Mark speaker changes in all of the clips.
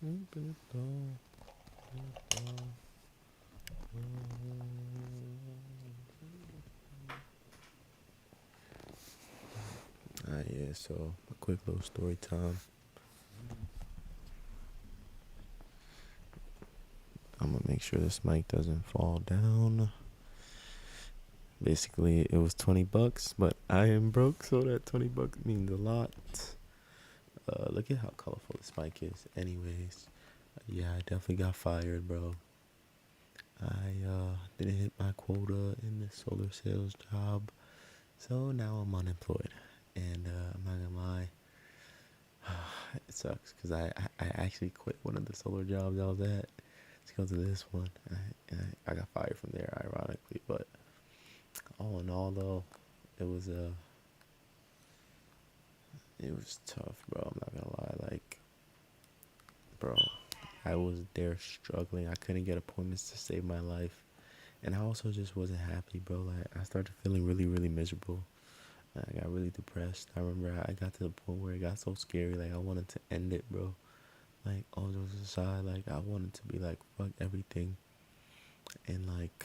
Speaker 1: Open it door. Yeah, so a quick little story time. I'm gonna make sure this mic doesn't fall down. Basically, it was $20, but I am broke, so that $20 means a lot. Look at how colorful this mic is. Anyways, yeah, I definitely got fired, bro. I didn't hit my quota in the solar sales job, so now I'm unemployed. And I'm not gonna lie, it sucks because I actually quit one of the solar jobs I was at to go to this one. I got fired from there, ironically. But all in all, though, it was it was tough, bro. I'm not gonna lie. Like, bro, I was there struggling. I couldn't get appointments to save my life, and I also just wasn't happy, bro. Like, I started feeling really, really miserable. I got really depressed. I remember I got to the point where it got so scary. Like, I wanted to end it, bro. Like, all jokes aside, like, I wanted to be like, fuck everything. And like,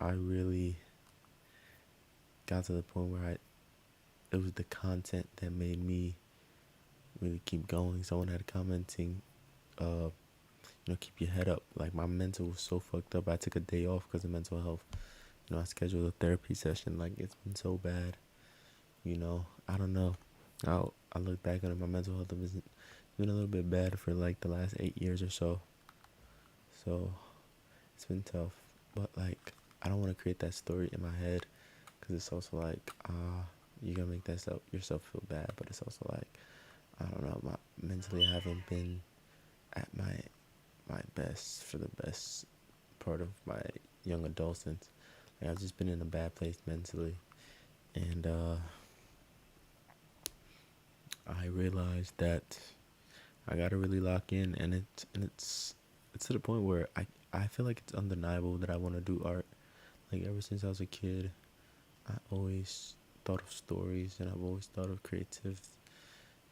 Speaker 1: I really got to the point where it was the content that made me really keep going. Someone had commenting, keep your head up. Like, my mental was so fucked up. I took a day off because of mental health. I scheduled a therapy session. Like, it's been so bad. I don't know. I look back on it. My mental health has been a little bit bad for like the last 8 years or so. So it's been tough. But like, I don't want to create that story in my head because it's also like, you're gonna make yourself feel bad. But it's also like, I don't know. Mentally, I haven't been at my best for the best part of my young adolescence. Like, I've just been in a bad place mentally, and I realized that I gotta really lock in, and it's to the point where I feel like it's undeniable that I want to do art. Like, ever since I was a kid, I always thought of stories, and I've always thought of creative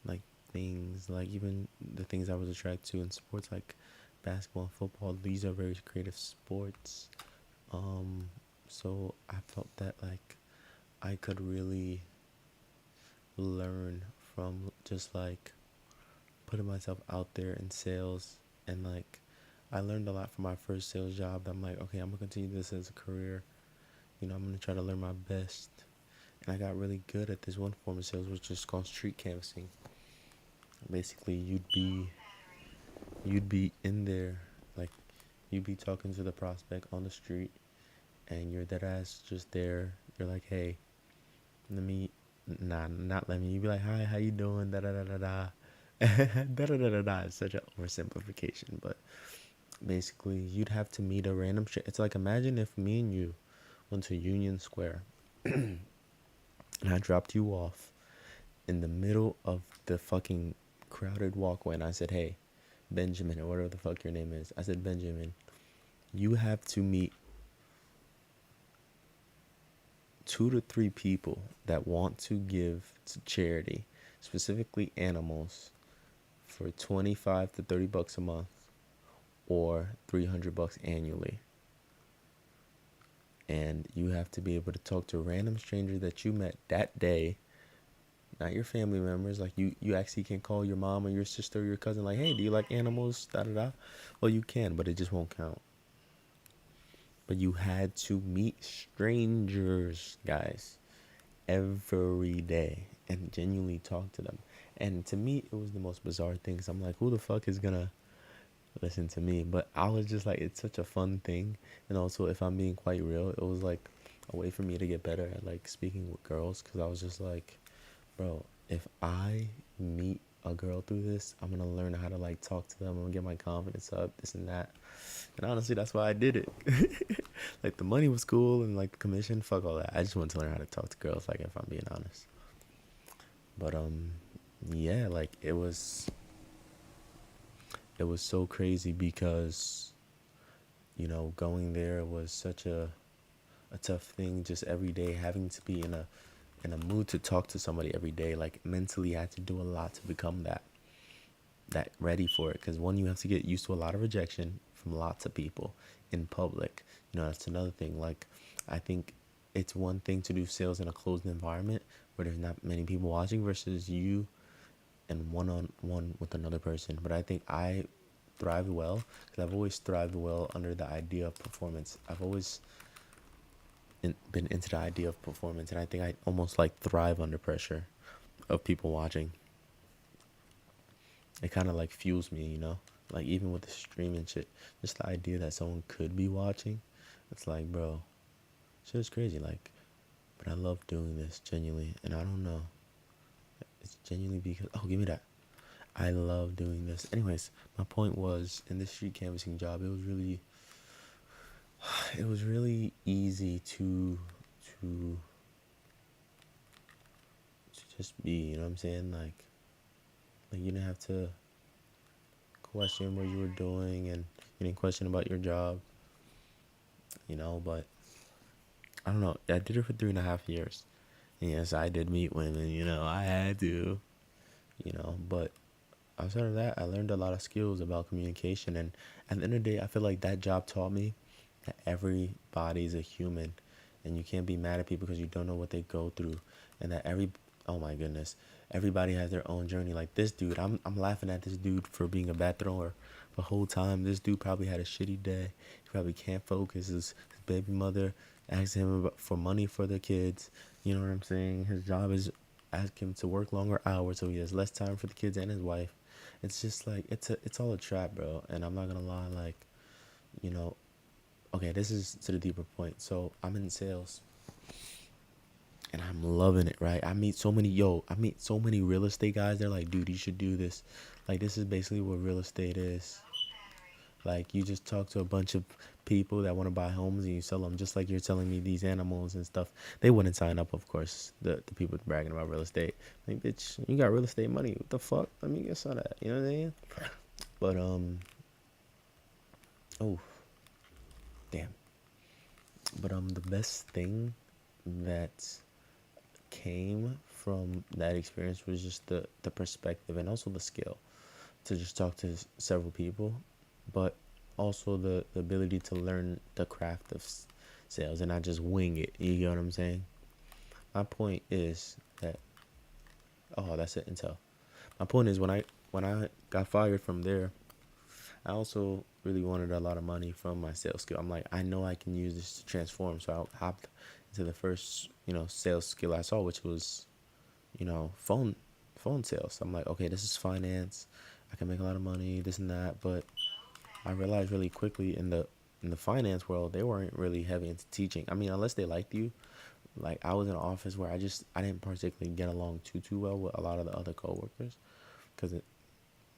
Speaker 1: like things, like even the things I was attracted to in sports, like basketball and football. These are very creative sports. So I felt that like I could really learn from just like putting myself out there in sales. And like, I learned a lot from my first sales job. I'm like, okay, I'm gonna continue this as a career. I'm gonna try to learn my best. And I got really good at this one form of sales, which is called street canvassing. Basically, you'd be in there, like, you'd be talking to the prospect on the street, and you're dead ass just there. You're like, hey, let me, nah, not let me. You'd be like, hi, how you doing? Da da da da da. Da da da da da. It's such an oversimplification, but basically, you'd have to meet a random shit. It's like, imagine if me and you went to Union Square and I dropped you off in the middle of the fucking crowded walkway, and I said, hey, Benjamin, or whatever the fuck your name is. I said, Benjamin, you have to meet 2 to 3 people that want to give to charity, specifically animals, for $25 to $30 a month, or $300 annually. And you have to be able to talk to a random stranger that you met that day, not your family members. Like, you actually can call your mom or your sister or your cousin, like, hey, do you like animals? Da da da. Well, you can, but it just won't count. But you had to meet strangers, guys, every day and genuinely talk to them. And to me, it was the most bizarre thing. So I'm like, who the fuck is gonna listen to me? But I was just like, it's such a fun thing. And also, if I'm being quite real, it was like a way for me to get better at like speaking with girls, because I was just like, bro, if I meet a girl through this, I'm gonna learn how to like talk to them. I'm gonna get my confidence up, this and that. And honestly, that's why I did it. Like, the money was cool, and like the commission, fuck all that. I just wanted to learn how to talk to girls, like, if I'm being honest. But yeah, like, it was so crazy because going there was such a tough thing. Just every day having to be in a mood to talk to somebody every day. Like, mentally, I had to do a lot to become that. that ready for it, because one, you have to get used to a lot of rejection from lots of people in public. That's another thing. Like, I think it's one thing to do sales in a closed environment where there's not many people watching versus you and one-on-one with another person. But I think I thrive well because I've always thrived well under the idea of performance. I've always been into the idea of performance, and I think I almost like thrive under pressure of people watching. It kind of like fuels me. Like, even with the streaming shit, just the idea that someone could be watching, it's like, bro, shit is crazy. Like, but I love doing this genuinely, and I don't know, it's genuinely because, oh, give me that. I love doing this. Anyways, my point was, in this street canvassing job, it was really easy to just be, you know what I'm saying? Like you didn't have to question what you were doing, and you didn't question about your job, but I don't know. I did it for 3.5 years. And yes, I did meet women, I had to, but outside of that, I learned a lot of skills about communication. And at the end of the day, I feel like that job taught me that everybody's a human, and you can't be mad at people because you don't know what they go through, and that oh my goodness, everybody has their own journey. Like this dude, I'm laughing at this dude for being a bad thrower the whole time. This dude probably had a shitty day. He probably can't focus. His baby mother asked him for money for the kids. You know what I'm saying? His job is ask him to work longer hours so he has less time for the kids and his wife. It's just like it's all a trap, bro. And I'm not gonna lie, like, you know, okay, this is to the deeper point. So I'm in sales and I'm loving it, right? I meet so many real estate guys. They're like, dude, you should do this. Like, this is basically what real estate is. Like, you just talk to a bunch of people that want to buy homes and you sell them, just like you're telling me these animals and stuff. They wouldn't sign up, of course, the people bragging about real estate. Like, bitch, you got real estate money. What the fuck? Let me get some of that. You know what I mean? But, oh, damn. But, the best thing that came from that experience was just the perspective and also the skill to just talk to several people, but also the ability to learn the craft of sales and not just wing it. You get what I'm saying? My point is that, oh, that's it, intel. My point is, when I got fired from there, I also really wanted a lot of money from my sales skill. I'm like, I know I can use this to transform. So I hopped into the first, sales skill I saw, which was, phone sales. I'm like, okay, this is finance. I can make a lot of money, this and that. But I realized really quickly in the finance world, they weren't really heavy into teaching. I mean, unless they liked you. Like, I was in an office where I didn't particularly get along too well with a lot of the other coworkers, because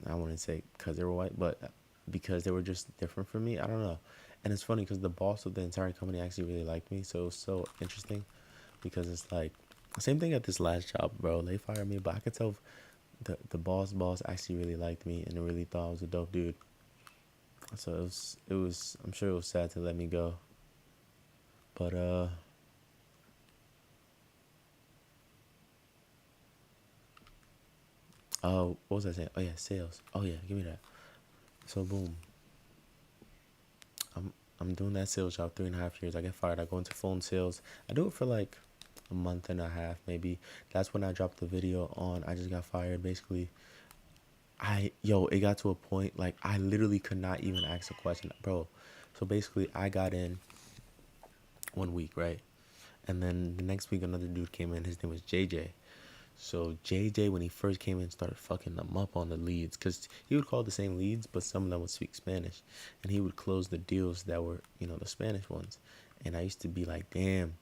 Speaker 1: I wouldn't say because they were white, but because they were just different from me. I don't know. And it's funny because the boss of the entire company actually really liked me. So it was so interesting, because it's like, same thing at this last job, bro. They fired me, but I could tell the boss actually really liked me and really thought I was a dope dude. So it was I'm sure it was sad to let me go. But oh, what was I saying? Oh yeah, sales. Oh yeah, give me that. So boom, I'm doing that sales job 3.5 years. I get fired. I go into phone sales. I do it for like a month and a half, maybe. That's when I dropped the video on I just got fired. Basically, it got to a point like I literally could not even ask a question, bro. So basically, I got in one week, right? And then the next week, another dude came in. His name was JJ. So JJ, when he first came in, started fucking them up on the leads, because he would call the same leads, but some of them would speak Spanish, and he would close the deals that were, the Spanish ones. And I used to be like, damn.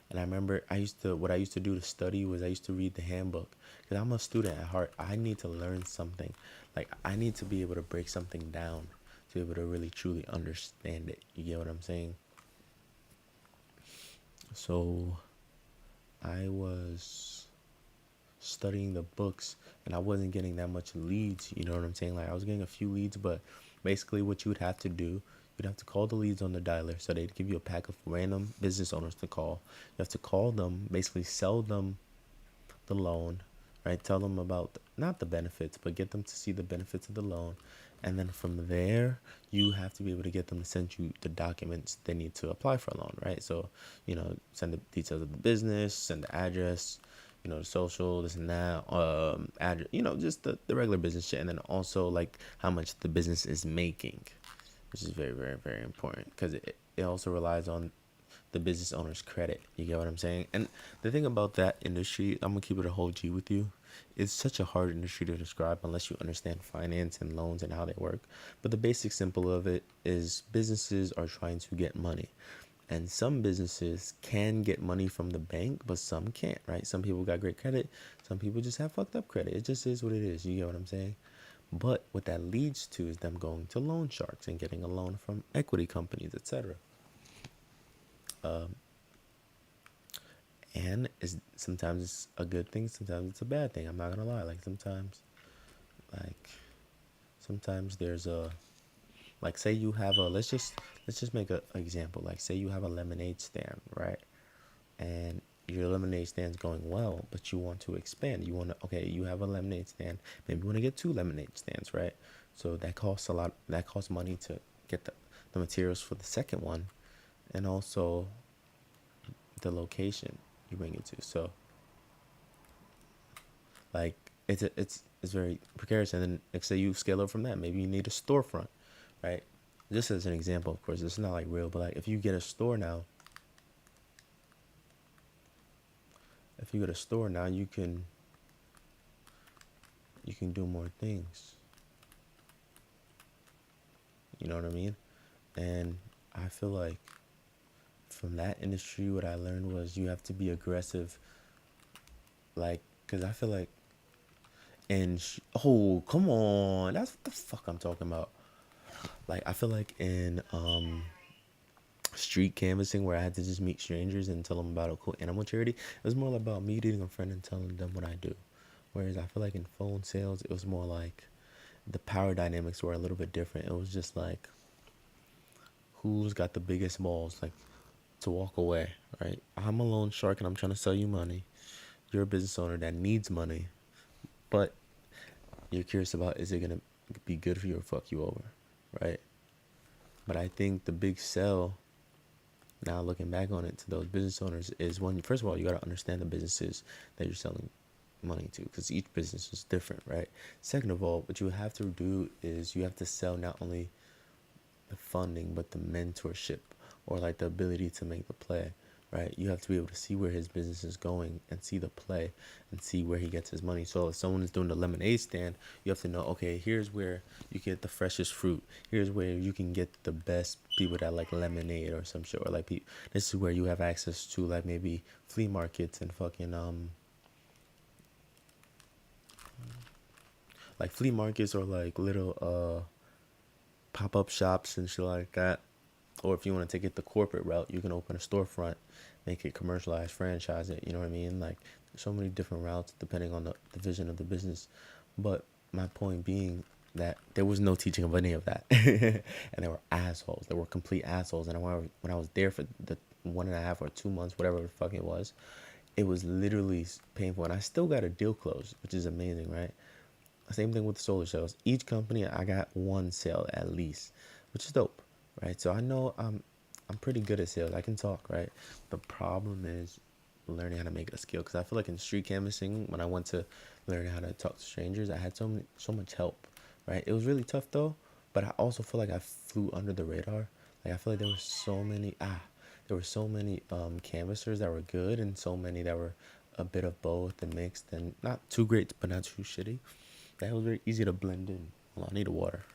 Speaker 1: And I remember what I used to do to study was I used to read the handbook, because I'm a student at heart. I need to learn something. Like, I need to be able to break something down to be able to really truly understand it. You get what I'm saying? So I was studying the books, and I wasn't getting that much leads. You know what I'm saying? Like, I was getting a few leads, but basically what you would have to do, you'd have to call the leads on the dialer. So they'd give you a pack of random business owners to call. You have to call them, basically sell them the loan, right? Tell them about not the benefits, but get them to see the benefits of the loan. And then from there, you have to be able to get them to send you the documents they need to apply for a loan, right? So, send the details of the business, send the address, the social, this and that, address, just the regular business shit. And then also like how much the business is making, which is very, very, very important because it also relies on the business owner's credit. You get what I'm saying? And the thing about that industry, I'm gonna keep it a whole G with you. It's such a hard industry to describe unless you understand finance and loans and how they work. But the basic simple of it is businesses are trying to get money. And some businesses can get money from the bank, but some can't, right? Some people got great credit. Some people just have fucked up credit. It just is what it is. You get what I'm saying? But what that leads to is them going to loan sharks and getting a loan from equity companies, etc. And is sometimes it's a good thing, sometimes it's a bad thing. I'm not gonna lie. Like sometimes there's a, like, say you have a, let's just make a example. Like, say you have a lemonade stand, right? And your lemonade stand's going well, but you want to expand. Okay, you have a lemonade stand. Maybe you want to get two lemonade stands, right? So that costs a lot. That costs money to get the materials for the second one, and also the location you bring it to. So like it's very precarious. And then like say you scale up from that, maybe you need a storefront, right? Just as an example, of course, it's not like real, but like if you get a store now, you can do more things. You know what I mean? And I feel like from that industry, what I learned was you have to be aggressive. Like, because I feel like oh, come on, that's what the fuck I'm talking about. Like, I feel like in street canvassing, where I had to just meet strangers and tell them about a cool animal charity, it was more about meeting a friend and telling them what I do. Whereas I feel like in phone sales, it was more like the power dynamics were a little bit different. It was just like, who's got the biggest balls, like, to walk away, right? I'm a loan shark and I'm trying to sell you money. You're a business owner that needs money, but you're curious about, is it gonna be good for you or fuck you over, right? But I think the big sell, now looking back on it, to those business owners is, one, first of all, you got to understand the businesses that you're selling money to, because each business is different, right? Second of all, what you have to do is you have to sell not only the funding but the mentorship, or like the ability to make the play, right? You have to be able to see where his business is going and see the play and see where he gets his money. So if someone is doing the lemonade stand, you have to know, okay, here's where you get the freshest fruit. Here's where you can get the best people that like lemonade or some shit. Or like, this is where you have access to like maybe flea markets and fucking like flea markets, or like little pop-up shops and shit like that. Or if you want to take it the corporate route, you can open a storefront, make it commercialized, franchise it. You know what I mean? Like, there's so many different routes depending on the vision of the business. But my point being that there was no teaching of any of that. And they were assholes. They were complete assholes. And when I was there for the 1.5 or 2 months, whatever the fuck it was literally painful. And I still got a deal closed, which is amazing, right? Same thing with the solar sales. Each company, I got one sale at least, which is dope, right? So I know I'm pretty good at sales. I can talk, right? The problem is learning how to make it a skill. Because I feel like in street canvassing, when I went to learn how to talk to strangers, I had so much help, right? It was really tough though, but I also feel like I flew under the radar. Like, I feel like there were so many canvassers that were good, and so many that were a bit of both and mixed, and not too great but not too shitty. That was very easy to blend in. Hold on, I need a water.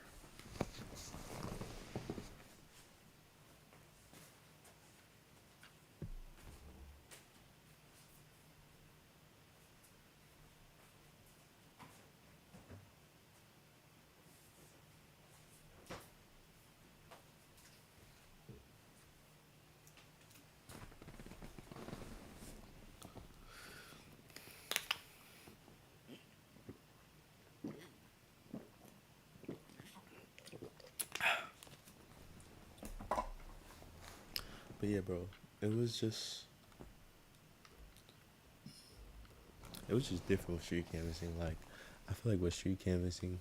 Speaker 1: But yeah, bro, it was It was just different with street canvassing. Like, I feel like with street canvassing,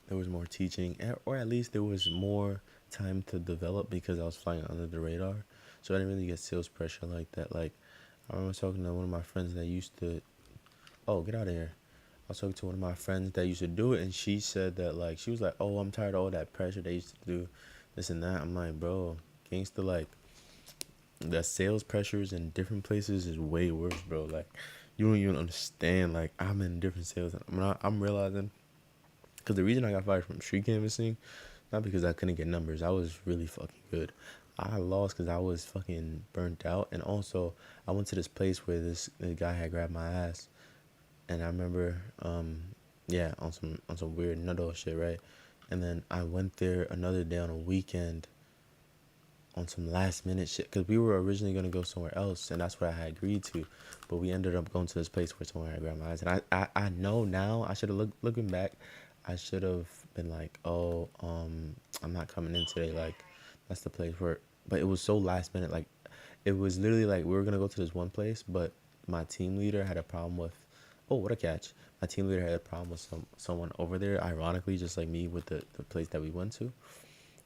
Speaker 1: there was more teaching, or at least there was more time to develop because I was flying under the radar. So I didn't really get sales pressure like that. Like, I remember talking to one of my friends that used to, oh, get out of here. I was talking to one of my friends that used to do it, and she said that, like, she was like, oh, I'm tired of all that pressure they used to do this and that. I'm like, bro, gangsta, like, the sales pressures in different places is way worse, bro. Like, you don't even understand. Like, I'm in different sales, and I'm realizing, because the reason I got fired from street canvassing, not because I couldn't get numbers. I was really fucking good. I lost because I was fucking burnt out, and also I went to this place where this guy had grabbed my ass, and I remember, yeah, on some weird nutto shit, right? And then I went there another day on a weekend on some last minute shit because we were originally gonna go somewhere else, and that's what I had agreed to, but we ended up going to this place where someone had grabbed my eyes, and I know now I should have looking back, I should have been like, oh, I'm not coming in today, like that's the place where, but it was so last minute, like it was literally like we were gonna go to this one place, but my team leader had a problem with, oh, what a catch, my team leader had a problem with someone over there, ironically, just like me with the place that we went to.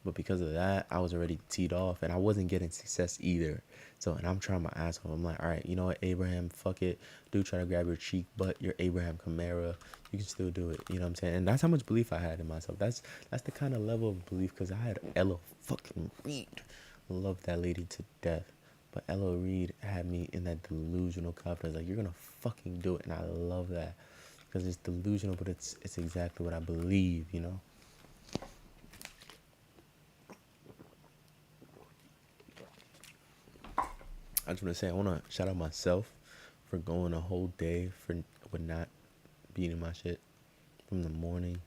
Speaker 1: But because of that, I was already teed off, and I wasn't getting success either. So, and I'm trying my ass off. I'm like, all right, you know what, Abraham, fuck it. Dude, try to grab your cheek, but you're Abraham Kamara. You can still do it. You know what I'm saying? And that's how much belief I had in myself. That's the kind of level of belief, because I had Ella fucking Reed. Love that lady to death. But Ella Reed had me in that delusional confidence. Like, you're going to fucking do it. And I love that. Because it's delusional, but it's exactly what I believe, you know? I just want to say, I want to shout out myself for going a whole day with not beating my shit from the morning.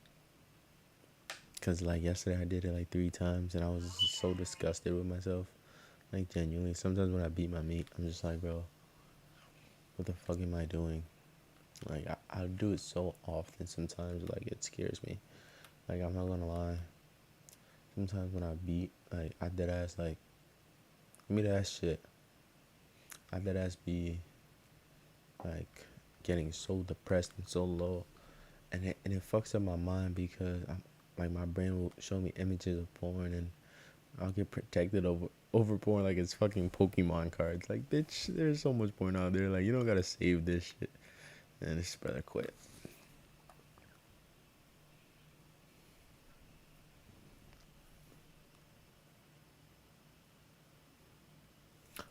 Speaker 1: Because, like, yesterday I did it, like, 3 times, and I was so disgusted with myself. Like, genuinely. Sometimes when I beat my meat, I'm just like, bro, what the fuck am I doing? Like, I do it so often sometimes, like, it scares me. Like, I'm not gonna lie. Sometimes when I beat, like, I dead ass, like, give me that shit. I dead ass be like getting so depressed and so low, and it fucks up my mind because I'm like, my brain will show me images of porn, and I'll get protected over porn like it's fucking Pokemon cards. Like, bitch, there's so much porn out there. Like, you don't gotta save this shit. And this brother quit.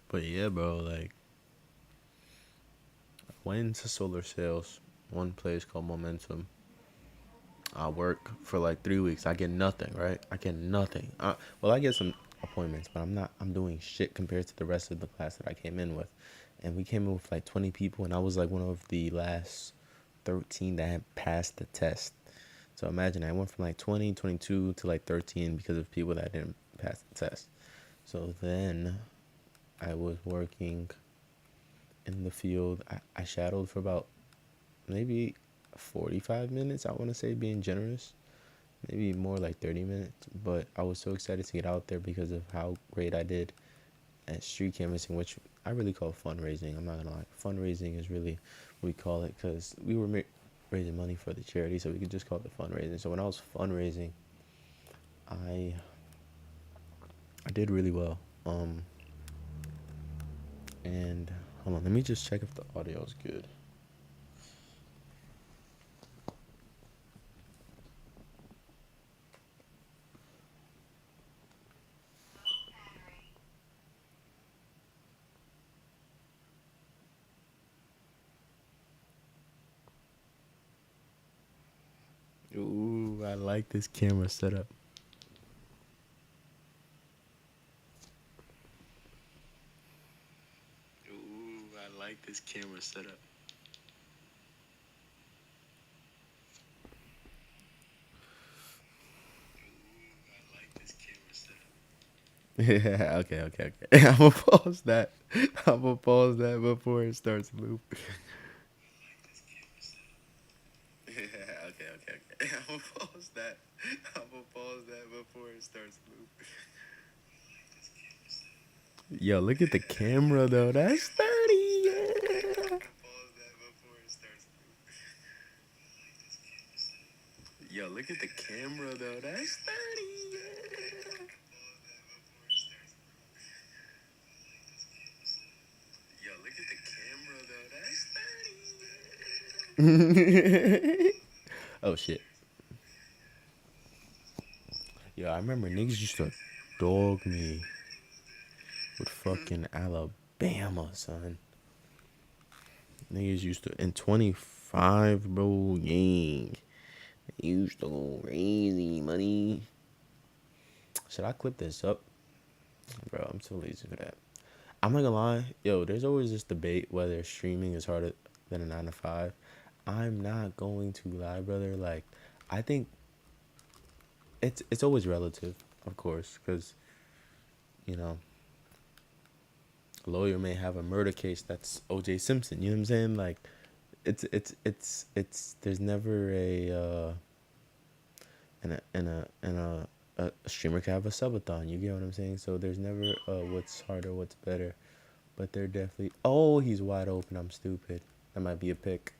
Speaker 1: But yeah, bro, like, I went into solar sales, one place called Momentum. I work for like 3 weeks. I get nothing, right? I get nothing. Well, I get some appointments, but I'm doing shit compared to the rest of the class that I came in with. And we came in with like 20 people, and I was like one of the last 13 that had passed the test. So imagine, I went from like 20, 22 to like 13 because of people that didn't pass the test. So then I was working in the field. I shadowed for about maybe 45 minutes, I want to say, being generous. Maybe more like 30 minutes. But I was so excited to get out there because of how great I did at street canvassing, which I really call fundraising. I'm not going to lie. Fundraising is really what we call it, because we were raising money for the charity, so we could just call it fundraising. So when I was fundraising, I did really well. And hold on, let me just check if the audio is good. Ooh, I like this camera setup. Ooh, I like this camera setup. Yeah, okay. I'm gonna pause that. I'm gonna pause that before it starts loop. Yeah, okay. I'm gonna pause that. I'm gonna pause that before it starts loop. Yo, look at the camera though. That's 30. Yo, look at the camera though. That's 30. Yeah. Yo, look at the camera though. That's 30. Oh shit. Yo, I remember niggas used to dog me with fucking Alabama, son. Niggas used to in 25, bro, gang. They used to go crazy, money. Should I clip this up? Bro, I'm too lazy for that. I'm not gonna lie, yo, there's always this debate whether streaming is harder than a 9 to 5. I'm not going to lie, brother. Like, I think it's always relative, of course, because, you know, a lawyer may have a murder case that's OJ Simpson, you know what I'm saying? Like, it's there's never a a streamer can have a subathon. You get what I'm saying? So there's never what's harder, what's better. But they're definitely. Oh, he's wide open. I'm stupid. That might be a pick.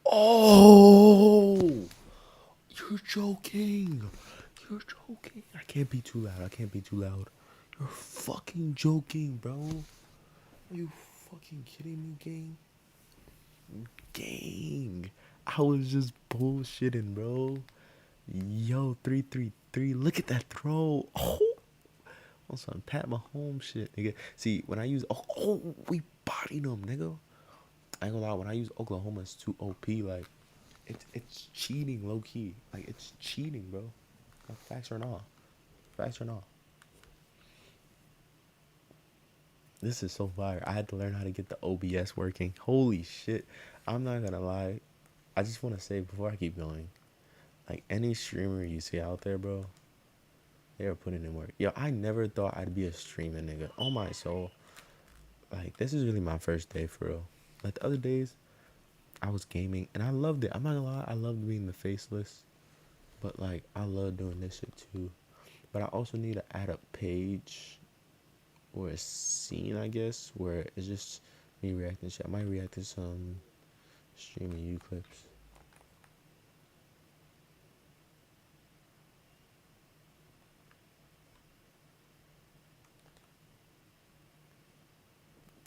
Speaker 1: Oh, you're joking. You're joking. I can't be too loud. I can't be too loud. You're fucking joking, bro. Are you fucking kidding me, gang? Gang. I was just bullshitting, bro. Yo, 3-3-3. Look at that throw. Oh, on some Pat Mahomes shit, nigga. See, when I use we bodied them, nigga. I ain't gonna lie. When I use Oklahoma, it's too OP. Like, it's cheating, low key. Like, it's cheating, bro. Like, facts or not. Facts or not. This is so fire. I had to learn how to get the OBS working. Holy shit. I'm not gonna lie. I just want to say before I keep going, like, any streamer you see out there, bro, they are putting in work. Yo, I never thought I'd be a streaming nigga. Oh my soul. Like, this is really my first day for real. Like, the other days, I was gaming and I loved it. I'm not gonna lie, I loved being the faceless. But like, I love doing this shit too. But I also need to add a page or a scene, I guess, where it's just me reacting shit. I might react to some streaming you clips.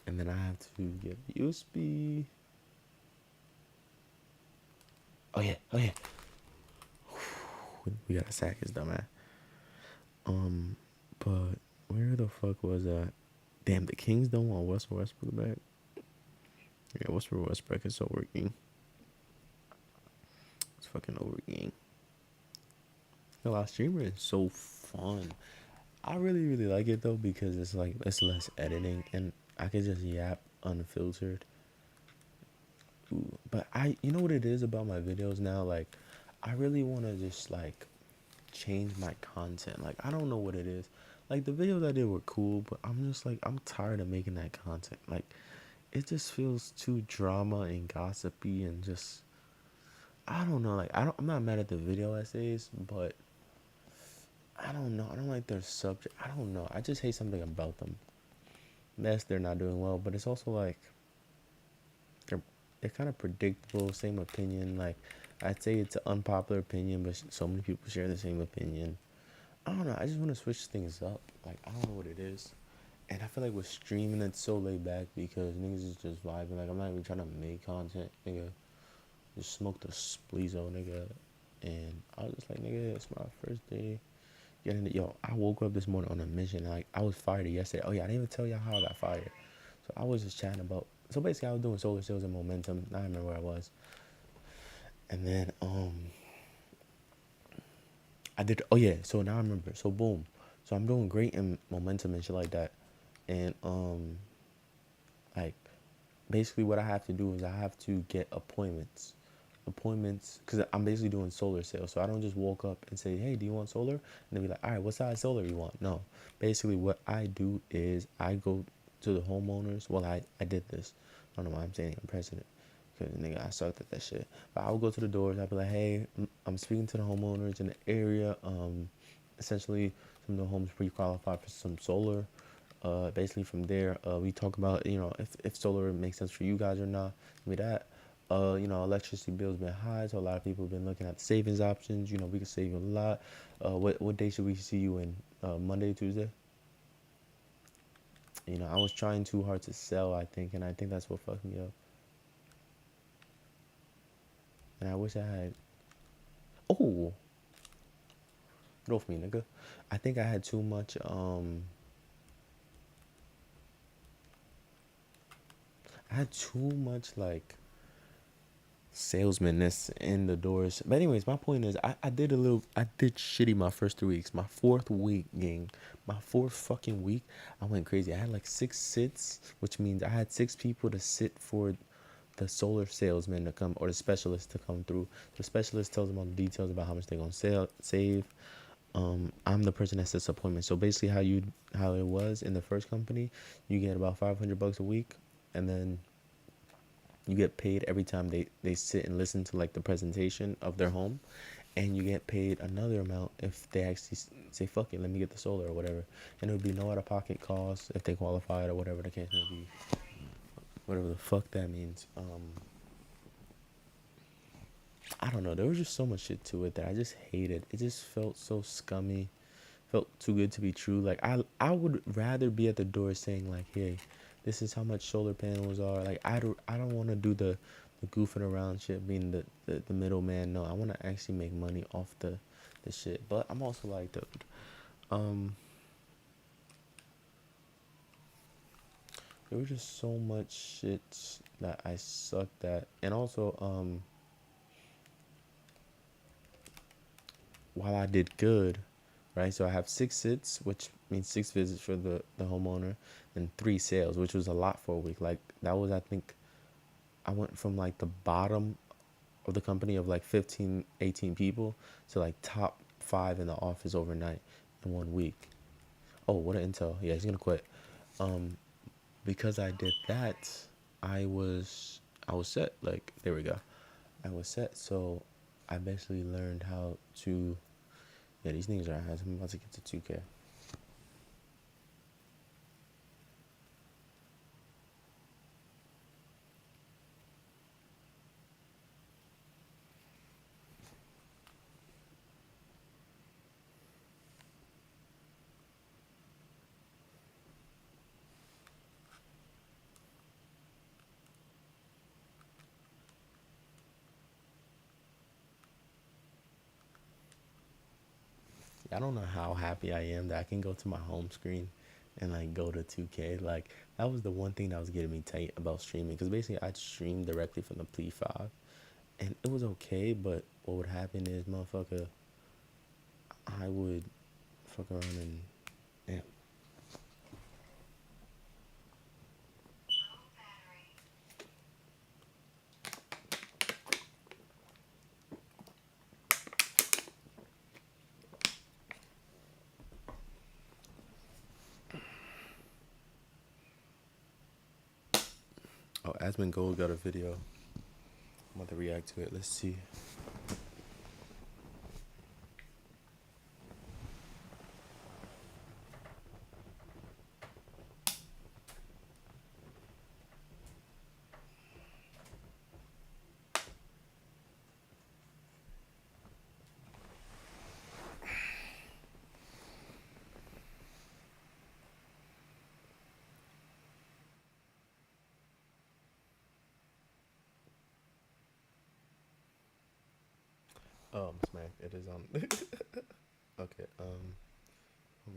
Speaker 1: And then I have to get USB. Oh yeah, oh yeah. We gotta sack his dumb ass. But where the fuck was that? Damn, the Kings don't want Westbrook back. Yeah, Westbrook is so working. It's fucking over, gang. The last streamer is so fun. I really like it though because it's like it's less editing and I can just yap unfiltered. Ooh, but you know what it is about my videos now? Like, I really want to just like change my content. Like, I don't know what it is. Like, the videos I did were cool, but I'm just like, I'm tired of making that content. Like, it just feels too drama and gossipy and just, I don't know. Like, I'm not mad at the video essays, but I don't know. I don't like their subject. I don't know. I just hate something about them. Yes, they're not doing well, but it's also like they're kind of predictable. Same opinion. Like, I'd say it's an unpopular opinion, but so many people share the same opinion. I don't know. I just want to switch things up. Like, I don't know what it is. And I feel like with streaming, it's so laid back because niggas is just vibing. Like, I'm not even trying to make content, nigga. Just smoke the spleezo, nigga. And I was just like, nigga, it's my first day. Yo, I woke up this morning on a mission. Like, I was fired yesterday. Oh yeah, I didn't even tell y'all how I got fired. So I was just chatting about. So basically, I was doing solar sales and momentum. I don't remember where I was. And then I did. Oh yeah. So now I remember. So boom. So I'm doing great in momentum and shit like that. And like, basically what I have to do is I have to get appointments because I'm basically doing solar sales. So I don't just walk up and say, hey, do you want solar? And they'll be like, all right, what size solar you want? No, basically what I do is I go to the homeowners. Well, I did this. I don't know why I'm saying I'm president because nigga, I sucked at that shit. But I would go to the doors. I'd be like, hey, I'm speaking to the homeowners in the area. Essentially some of the homes pre-qualified for some solar. Basically from there, we talk about, you know, if solar makes sense for you guys or not. Give me that. Electricity bills been high, so a lot of people have been looking at the savings options. We can save a lot. What day should we see you in? Monday, Tuesday? I was trying too hard to sell, I think, and I think that's what fucked me up. And I wish I had. Oh, get off me, nigga. I think I had too much. I had too much like salesmanness in the doors. But anyways, my point is, I did shitty my first 3 weeks. My fourth week, gang, my fourth fucking week, I went crazy. I had like 6 sits, which means I had 6 people to sit for the solar salesman to come, or the specialist to come through. The specialist tells them all the details about how much they're gonna save. I'm the person that sets appointments. So basically, how it was in the first company, you get about $500 a week, and then you get paid every time they sit and listen to like the presentation of their home, and you get paid another amount if they actually say fuck it, let me get the solar or whatever, and it would be no out of pocket costs if they qualified or whatever the case may be, whatever the fuck that means. I don't know, there was just so much shit to it that I just hated. It just felt so scummy, felt too good to be true. Like I would rather be at the door saying like, hey, this is how much solar panels are. Like I don't want to do the goofing around shit, being the middleman. No, I want to actually make money off the shit. But I'm also like, dude, um, there was just so much shit that I sucked at, and also while I did good, right? So I have 6 sits, which means 6 visits for the homeowner, and 3 sales, which was a lot for a week. Like that was, I think, I went from like the bottom of the company of like 15, 18 people to like top 5 in the office overnight in 1 week. Oh, what an intel. Yeah, he's gonna quit. Um, because I did that, I was I was set. Like there we go. I was set. So I basically learned how to. Yeah, these niggas are ass. I'm about to get to 2K. I don't know how happy I am that I can go to my home screen and like go to 2K. Like that was the one thing that was getting me tight about streaming, because basically I'd stream directly from the Plea 5, and it was okay. But what would happen is, motherfucker, I would fuck around and damn. Oh, Asmon Gold got a video. I'm about to react to it. Let's see. Smack. It is on. Okay. Hold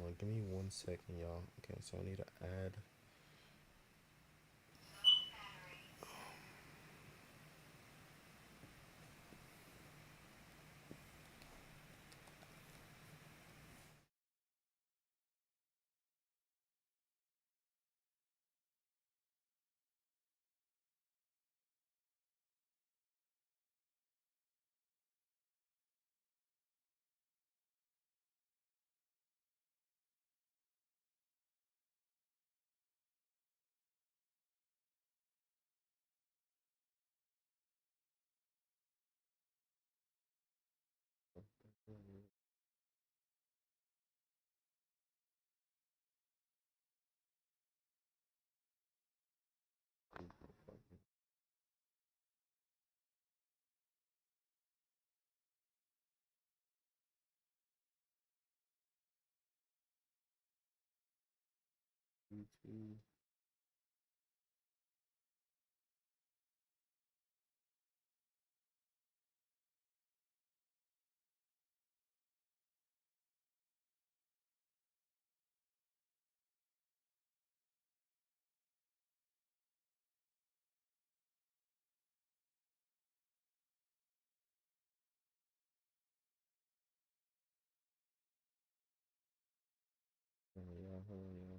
Speaker 1: on. Give me 1 second, y'all. Okay, so I need to add. YouTube. Oh yeah, hold on, yeah.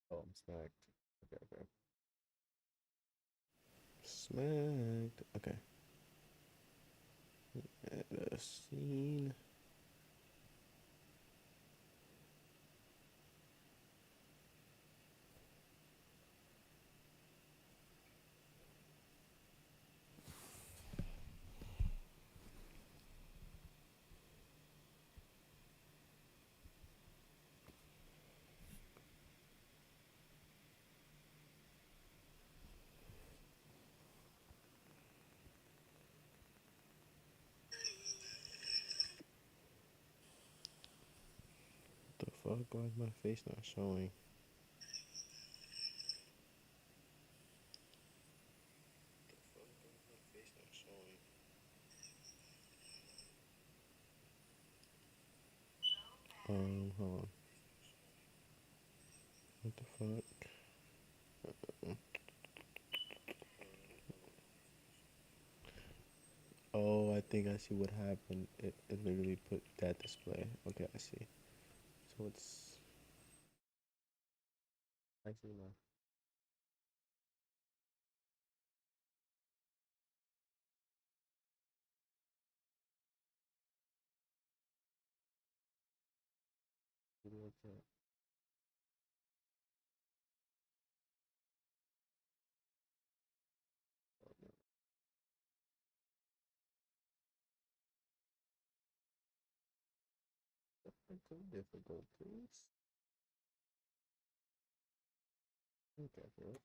Speaker 1: Oh, I'm smacked. Okay, okay. Smacked. Okay. Add a scene. What the fuck? Why is my face not showing? Hold on. What the fuck? Oh, I think I see what happened. It literally put that display. Okay, I see. So it's actually my video chat. Oh, no. Technical difficulties. Okay, bro.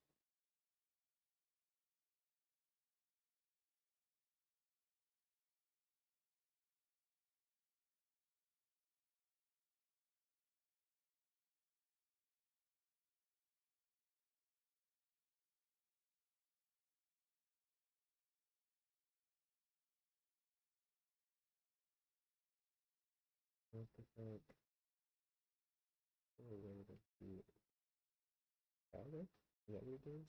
Speaker 1: What the fuck? Oh, wait, let's see. Alex? Is that what it is?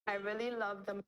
Speaker 1: I really love the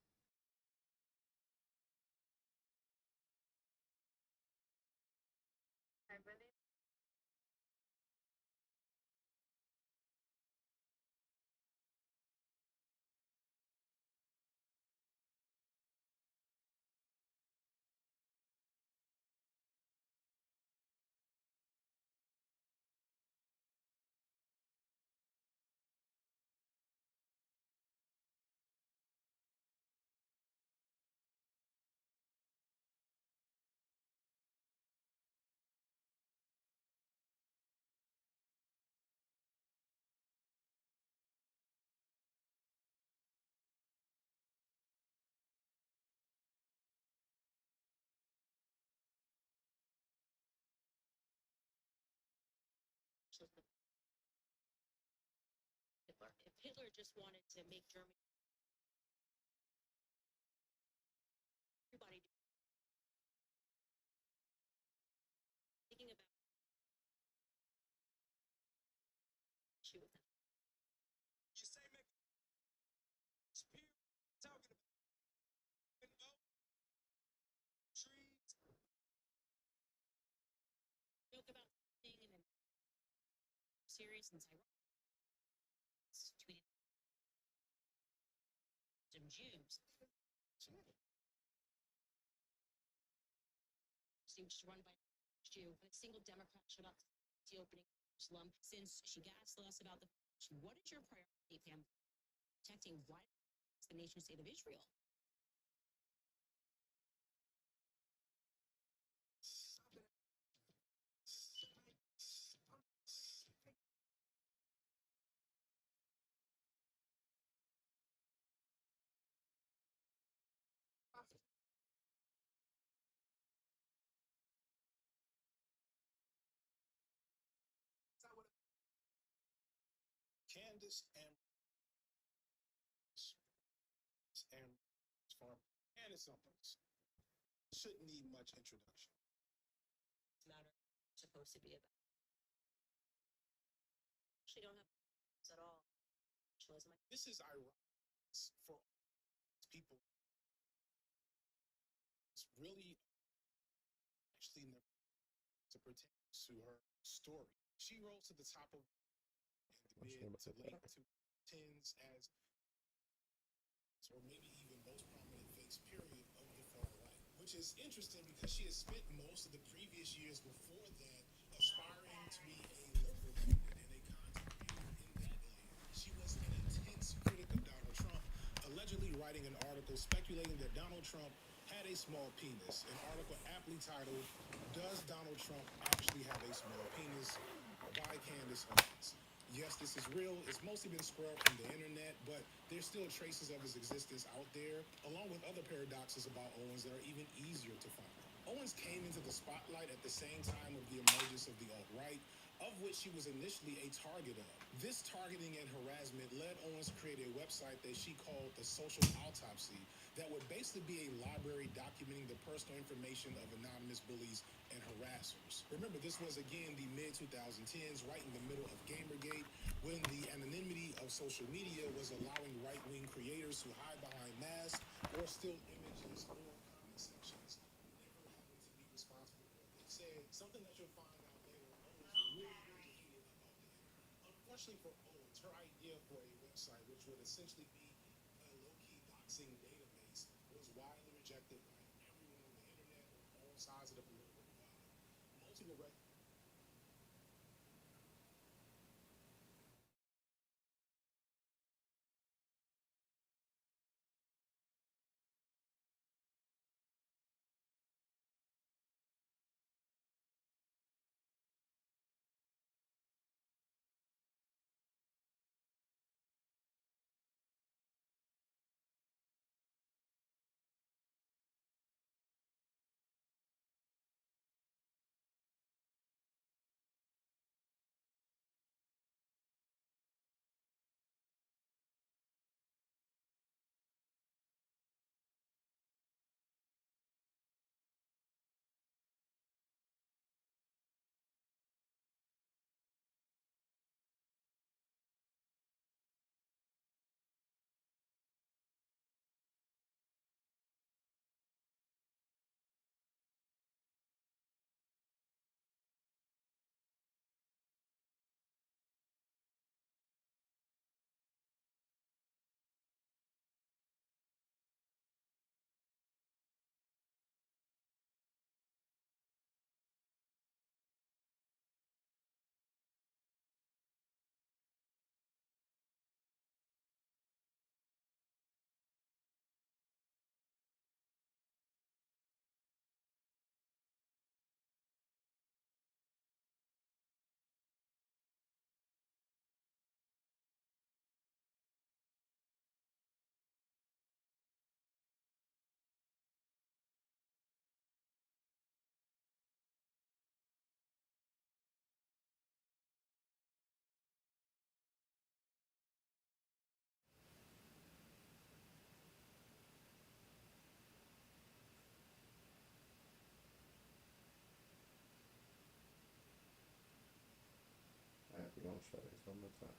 Speaker 1: try this one more time.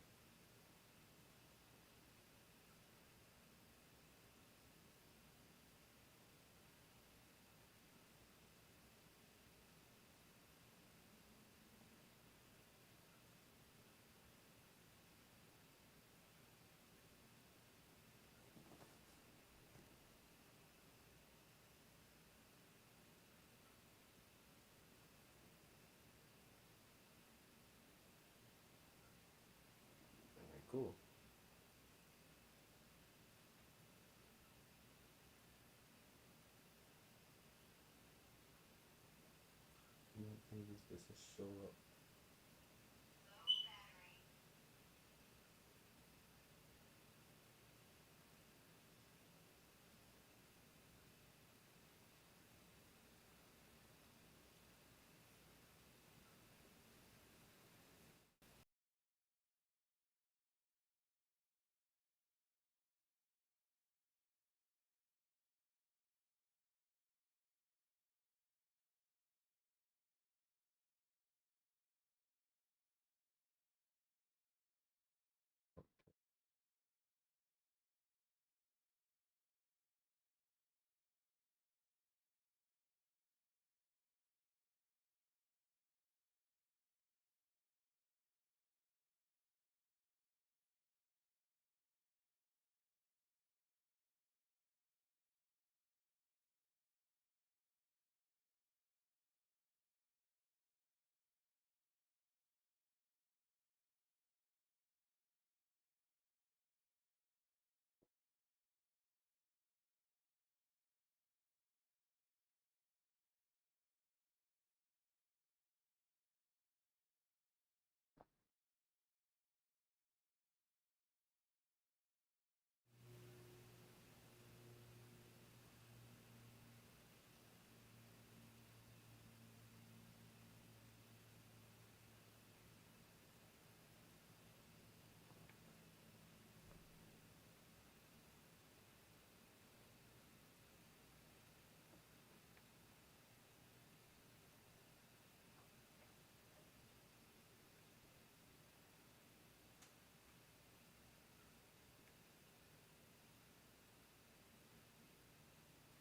Speaker 1: Alright, cool. Maybe this will show up.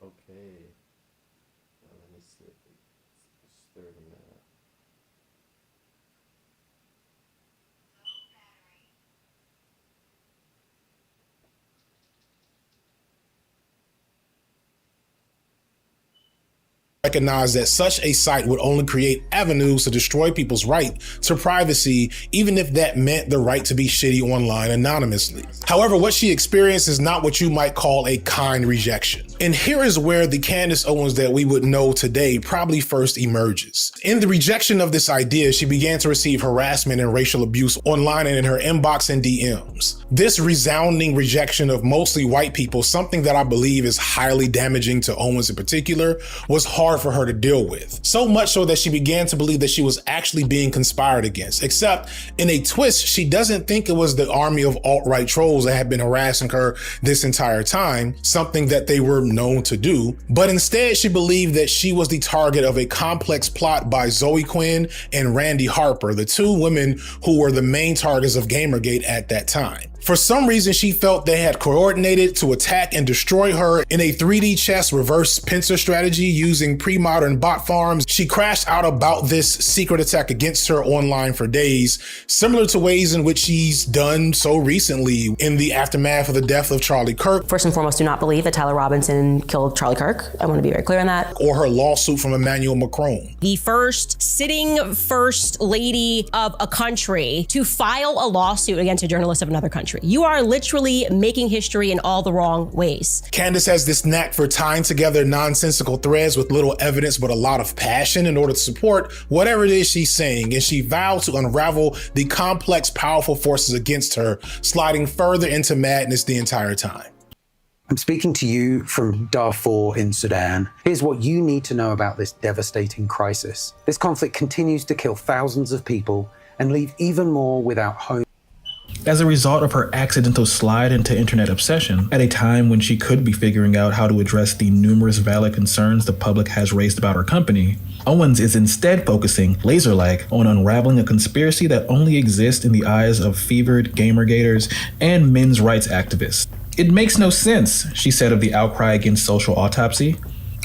Speaker 1: Okay. Now let me see if it's 30 now.
Speaker 2: Recognize that such a site would only create avenues to destroy people's right to privacy, even if that meant the right to be shitty online anonymously. However, what she experienced is not what you might call a kind rejection. And here is where the Candace Owens that we would know today probably first emerges. In the rejection of this idea, she began to receive harassment and racial abuse online and in her inbox and DMs. This resounding rejection of mostly white people, something that I believe is highly damaging to Owens in particular, was hard for her to deal with. So much so that she began to believe that she was actually being conspired against, except in a twist, she doesn't think it was the army of alt-right trolls that had been harassing her this entire time, something that they were known to do, but instead she believed that she was the target of a complex plot by Zoe Quinn and Randy Harper, the two women who were the main targets of Gamergate at that time. For some reason, she felt they had coordinated to attack and destroy her in a 3D chess reverse pincer strategy using pre-modern bot farms. She crashed out about this secret attack against her online for days, similar to ways in which she's done so recently in the aftermath of the death of Charlie Kirk.
Speaker 3: First and foremost, do not believe that Tyler Robinson killed Charlie Kirk. I want to be very clear on that.
Speaker 2: Or her lawsuit from Emmanuel Macron.
Speaker 3: The first sitting first lady of a country to file a lawsuit against a journalist of another country. You are literally making history in all the wrong ways.
Speaker 2: Candace has this knack for tying together nonsensical threads with little evidence but a lot of passion in order to support whatever it is she's saying, and she vowed to unravel the complex, powerful forces against her, sliding further into madness the entire time.
Speaker 4: I'm speaking to you from Darfur in Sudan. Here's what you need to know about this devastating crisis. This conflict continues to kill thousands of people and leave even more without home.
Speaker 5: as a result of her accidental slide into internet obsession at a time when she could be figuring out how to address the numerous valid concerns the public has raised about her company. Owens is instead focusing laser-like on unraveling a conspiracy that only exists in the eyes of fevered gamergaters and men's rights activists. It makes no sense, she said of the outcry against social autopsy.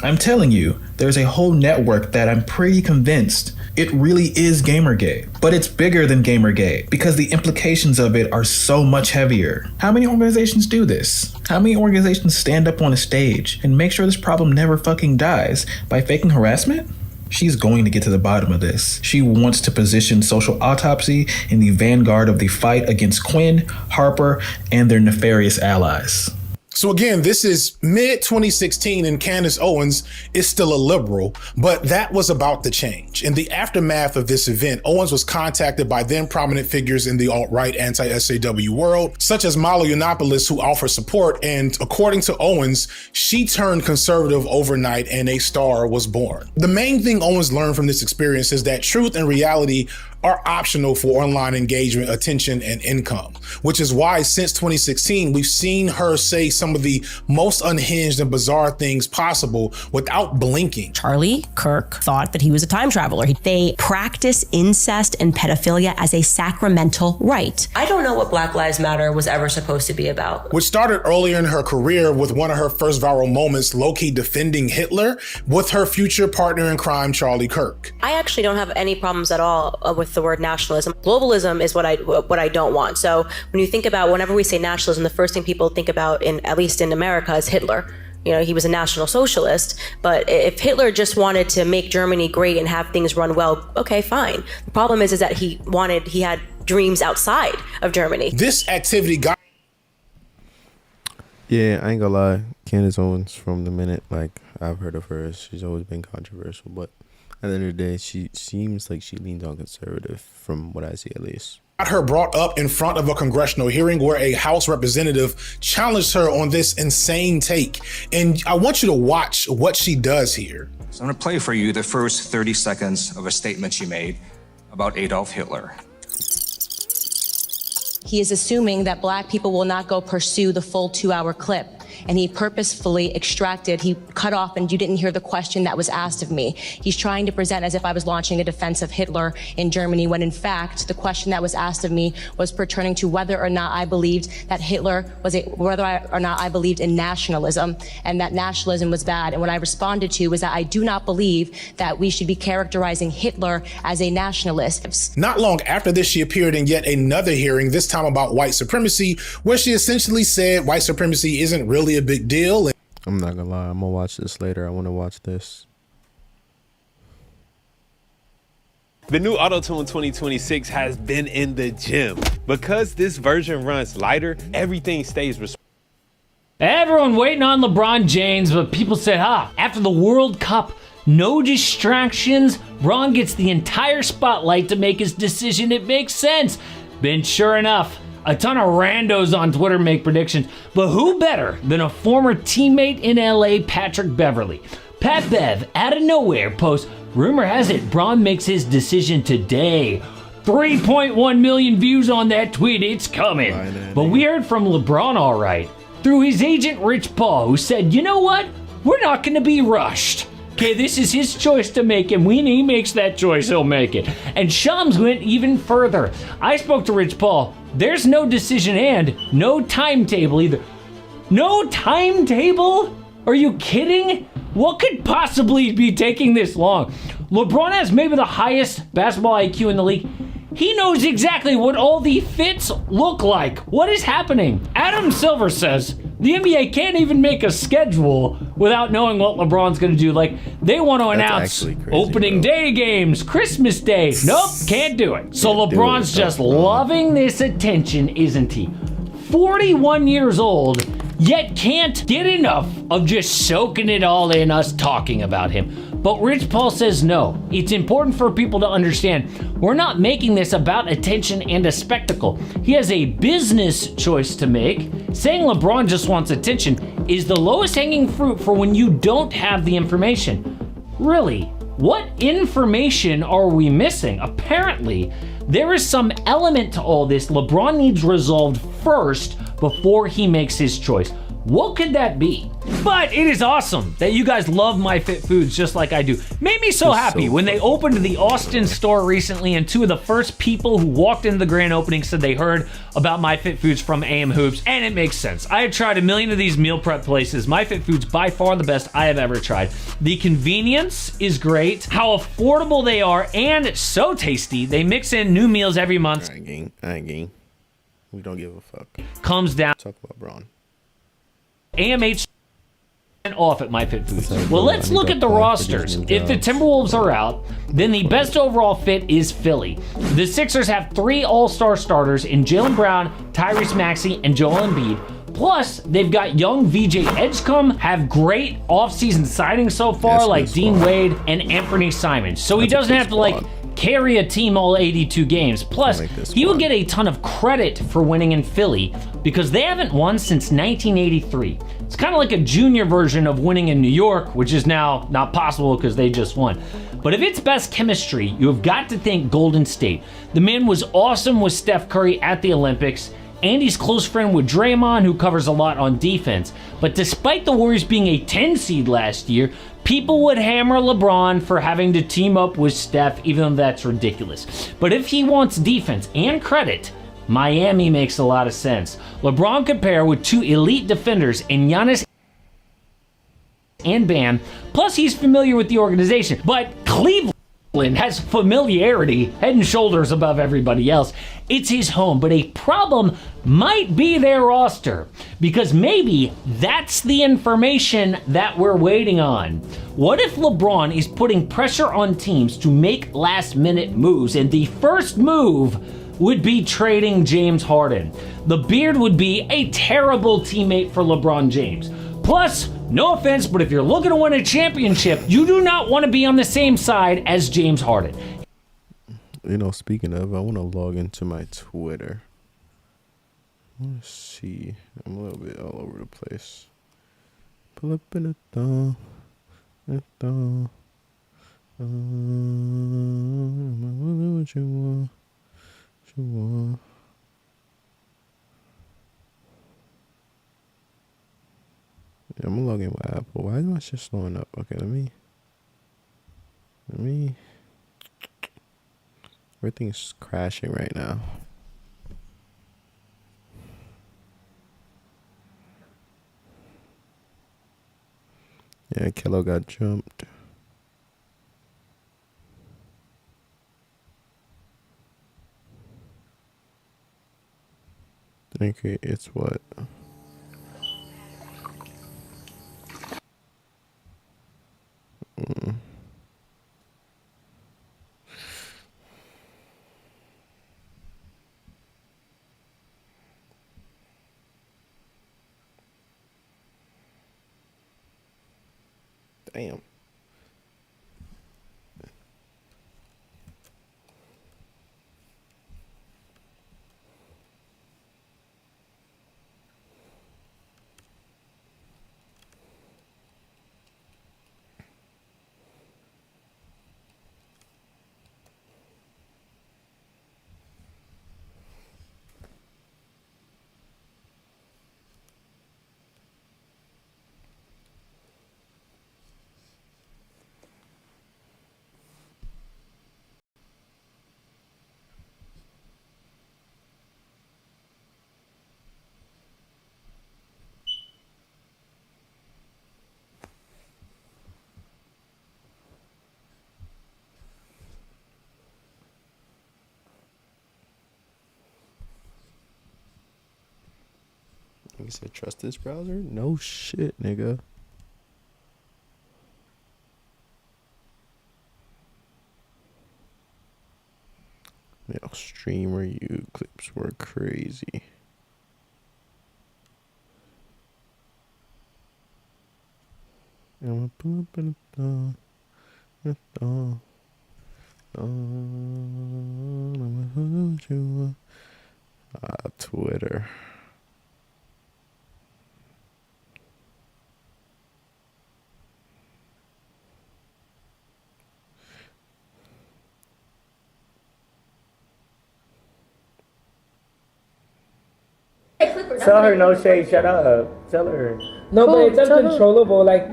Speaker 5: I'm telling you, there's a whole network that I'm pretty convinced it really is Gamergate. But it's bigger than Gamergate because the implications of it are so much heavier. How many organizations do this? How many organizations stand up on a stage and make sure this problem never fucking dies by faking harassment? She's going to get to the bottom of this. She wants to position social autopsy in the vanguard of the fight against Quinn, Harper, and their nefarious allies.
Speaker 2: So again, this is mid-2016 and Candace Owens is still a liberal, but that was about to change. In the aftermath of this event, Owens was contacted by then prominent figures in the alt-right anti-SAW world, such as Milo Yiannopoulos, who offer support, and according to Owens, she turned conservative overnight and a star was born. The main thing Owens learned from this experience is that truth and reality are optional for online engagement, attention, and income, which is why since 2016, we've seen her say some of the most unhinged and bizarre things possible without blinking.
Speaker 3: Charlie Kirk thought that he was a time traveler. They practice incest and pedophilia as a sacramental right.
Speaker 6: I don't know what Black Lives Matter was ever supposed to be about.
Speaker 2: Which started earlier in her career with one of her first viral moments, low-key defending Hitler with her future partner in crime, Charlie Kirk.
Speaker 6: I actually don't have any problems at all with the word nationalism. Globalism is what I don't want. So when you think about, whenever we say nationalism, the first thing people think about, at least in America, is Hitler. You know, he was a National Socialist, but if Hitler just wanted to make Germany great and have things run well, okay, fine. The problem is that he had dreams outside of Germany.
Speaker 2: This activity got...
Speaker 1: Yeah, I ain't gonna lie. Candace Owens, from the minute I've heard of her, she's always been controversial, but at the end of the day, she seems like she leans on conservative, from what I see at least.
Speaker 2: Got her brought up in front of a congressional hearing where a House representative challenged her on this insane take. And I want you to watch what she does here.
Speaker 7: So I'm gonna play for you the first 30 seconds of a statement she made about Adolf Hitler.
Speaker 8: He is assuming that Black people will not go pursue the full 2-hour clip. And he purposefully he cut off, and you didn't hear the question that was asked of me. He's trying to present as if I was launching a defense of Hitler in Germany, when in fact, the question that was asked of me was pertaining to whether or not I believed that whether or not I believed in nationalism, and that nationalism was bad. And what I responded to was that I do not believe that we should be characterizing Hitler as a nationalist.
Speaker 2: Not long after this, she appeared in yet another hearing, this time about white supremacy, where she essentially said white supremacy isn't really a big deal.
Speaker 1: I'm not gonna lie, I'm gonna watch this later. I want to watch this.
Speaker 9: The new Auto-Tune 2026 has been in the gym. Because this version runs lighter, everything stays responsive.
Speaker 10: Everyone waiting on LeBron James, but people said, after the World Cup, no distractions, Bron gets the entire spotlight to make his decision. It makes sense. Then sure enough, a ton of randos on Twitter make predictions, but who better than a former teammate in LA, Patrick Beverley? Pat Bev, out of nowhere, posts, rumor has it Bron makes his decision today. 3.1 million views on that tweet, it's coming. But we heard from LeBron all right, through his agent Rich Paul, who said, you know what? We're not gonna be rushed. Okay, this is his choice to make, and when he makes that choice, he'll make it. And Shams went even further. I spoke to Rich Paul. There's no decision and no timetable either. No timetable? Are you kidding? What could possibly be taking this long? LeBron has maybe the highest basketball IQ in the league. He knows exactly what all the fits look like. What is happening? Adam Silver says the NBA can't even make a schedule without knowing what LeBron's going to do. Like, they want to announce opening day games, Christmas Day. Nope, can't do it. So LeBron's just loving this attention, isn't he? 41 years old, yet can't get enough of just soaking it all in, us talking about him. But Rich Paul says no. It's important for people to understand we're not making this about attention and a spectacle. He has a business choice to make. Saying LeBron just wants attention is the lowest hanging fruit for when you don't have the information. Really, What information are we missing? Apparently, there is some element to all this LeBron needs resolved first before he makes his choice. What could that be? But it is awesome that you guys love MyFitFoods just like I do. Made me so happy when they opened the Austin store recently, and two of the first people who walked into the grand opening said they heard about MyFitFoods from AM Hoops, and it makes sense. I have tried a million of these meal prep places. MyFitFoods by far the best I have ever tried. The convenience is great, how affordable they are, and so tasty. They mix in new meals every month.
Speaker 1: I ain't gang. We don't give a fuck.
Speaker 10: Comes down.
Speaker 1: Talk about Braun.
Speaker 10: AMH off at MyFitFoods. Well, let's look at the rosters. If the Timberwolves are out, then the best overall fit is Philly. The Sixers have 3 all-star starters in Jaylen Brown, Tyrese Maxey, and Joel Embiid. Plus, they've got young VJ Edgecombe, have great offseason signings so far, like Dean Wade and Anthony Simons. So he doesn't have to, like, carry a team all 82 games. Plus, he will get a ton of credit for winning in Philly because they haven't won since 1983. It's kind of like a junior version of winning in New York, which is now not possible because they just won. But if it's best chemistry, you have got to think Golden State. The man was awesome with Steph Curry at the Olympics. Andy's close friend with Draymond, who covers a lot on defense. But despite the Warriors being a 10 seed last year, people would hammer LeBron for having to team up with Steph, even though that's ridiculous. But if he wants defense and credit, Miami makes a lot of sense. LeBron could pair with 2 elite defenders in Giannis and Bam, plus he's familiar with the organization. But Cleveland has familiarity head and shoulders above everybody else. It's his home, but a problem might be their roster, because maybe that's the information that we're waiting on. What if LeBron is putting pressure on teams to make last-minute moves, and the first move would be trading James Harden? The Beard would be a terrible teammate for LeBron James. Plus, no offense, but if you're looking to win a championship, you do not want to be on the same side as James Harden.
Speaker 1: You know, speaking of, I want to log into my Twitter. Let's see. I'm a little bit all over the place. Pull up in a thong. What you want? What you want? Yeah, I'm gonna log in with Apple. Why is my shit slowing up? Okay, let me. Everything's crashing right now. Yeah, Kello got jumped. I think it's what? Damn. You said trust this browser? No shit, nigga. Yo, streamer you clips were crazy. I'm gonna pull up in a thong. Twitter.
Speaker 11: Tell her no shade. Shut up. Tell her.
Speaker 12: No, but it's uncontrollable. Like,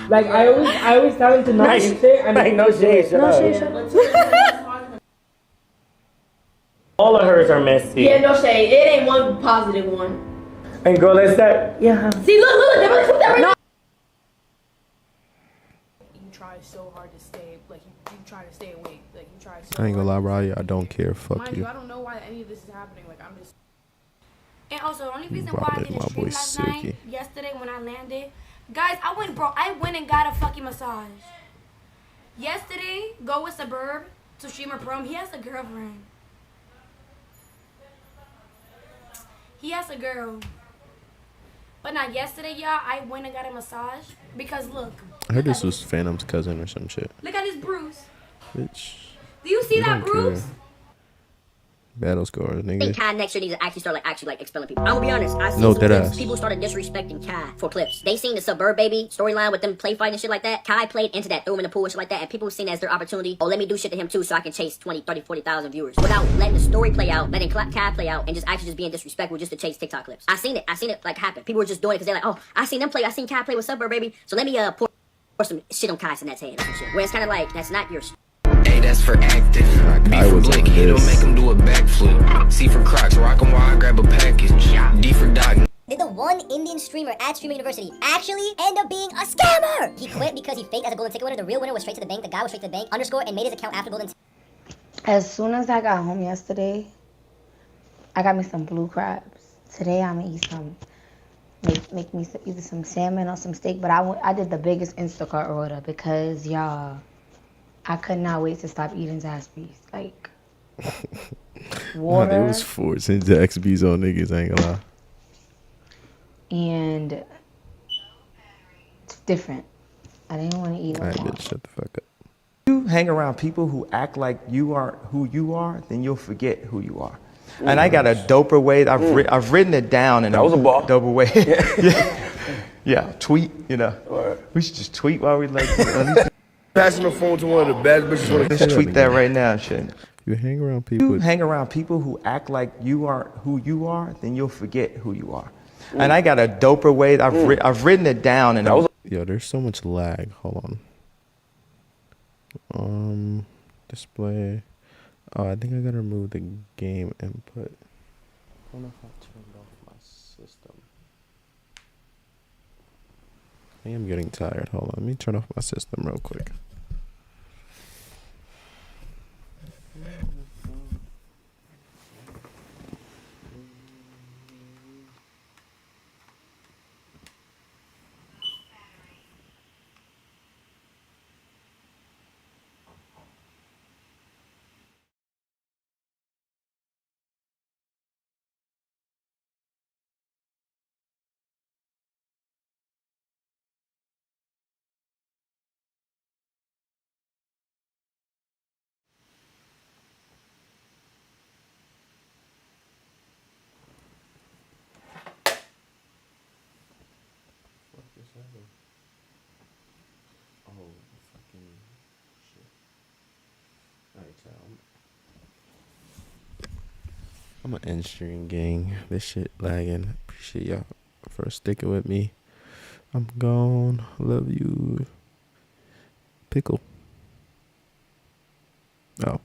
Speaker 12: like I always tell him to not do shit. And
Speaker 11: like no shade. Shut up. All of hers are messy.
Speaker 13: Yeah, no shade. It ain't one positive one.
Speaker 11: And girl, let's that. Yeah.
Speaker 13: See, look, they're gonna put that right now.
Speaker 14: You try so hard to stay, like you try to stay awake, like you try so
Speaker 1: I ain't gonna lie, Raya. I don't care. Fuck
Speaker 14: Mind
Speaker 1: you.
Speaker 14: I don't know why any of this is happening. Like I'm just.
Speaker 15: And also, the only reason why I didn't stream last night, yesterday when I landed, guys, I went and got a fucking massage. Yesterday, go with Suburb to streamer prom. He has a girlfriend. He has a girl. But not yesterday, y'all. I went and got a massage because look.
Speaker 1: I heard this was Phantom's cousin or some shit.
Speaker 15: Look at this bruise.
Speaker 1: Bitch.
Speaker 15: Do you see that bruise?
Speaker 1: Battle scars, nigga.
Speaker 16: I think Kai next year needs to actually start expelling people. I'm gonna be honest. I seen
Speaker 1: No,
Speaker 16: some
Speaker 1: dead
Speaker 16: clips.
Speaker 1: ass.
Speaker 16: People started disrespecting Kai for clips. They seen the Suburb Baby storyline with them play fighting and shit like that. Kai played into that, threw him in the pool and shit like that, and people seen it as their opportunity. Oh, let me do shit to him too so I can chase 20, 30, 40,000 viewers. Without letting the story play out, letting Kai play out, and just actually just being disrespectful just to chase TikTok clips. I seen it like happen. People were just doing it because they're like, oh, I seen Kai play with Suburb Baby, so let me pour some shit on Kai Sinet's head or some shit. Where it's kinda like, that's not your
Speaker 17: A, that's for active. B for Blake, hit him, make him do a backflip. C for Crocs, rock 'em while I grab a package. D for Doc.
Speaker 18: Did the one Indian streamer at Streamer University actually end up being a scammer? He quit because he faked as a golden ticket winner. The real winner was straight to the bank. The guy was straight to the bank, underscore, and made his account after golden.
Speaker 19: As soon as I got home yesterday, I got me some blue crabs. Today I'm gonna eat some, make me either some salmon or some steak. But I did the biggest Instacart order because y'all, I could not wait to stop eating Zaxby's. Like water.
Speaker 1: Nah, they was forcing Zaxby's on niggas. I ain't gonna lie.
Speaker 19: And it's different. I didn't want to eat no
Speaker 1: Alright,
Speaker 19: more.
Speaker 1: bitch, shut the fuck up.
Speaker 20: You hang around people who act like you are who you are, then you'll forget who you are. And I got a doper way. I've written it down in a doper way. yeah, tweet. You know, we should just tweet while we like.
Speaker 21: Passing the phone to one of the bad bitches.
Speaker 20: Let's tweet that right now, shit.
Speaker 1: You hang around people.
Speaker 20: You hang around people who act like you are who you are, then you'll forget who you are. And I got a doper way. I've written it down in a.
Speaker 1: Yo, there's so much lag. Hold on. Display. Oh, I think I gotta remove the game input. I don't know if I turned off my system. I am getting tired. Hold on. Let me turn off my system real quick. Oh, fucking shit. Alright, y'all. I'm an end stream, gang. This shit lagging. Appreciate y'all for sticking with me. I'm gone. Love you. Pickle. Oh.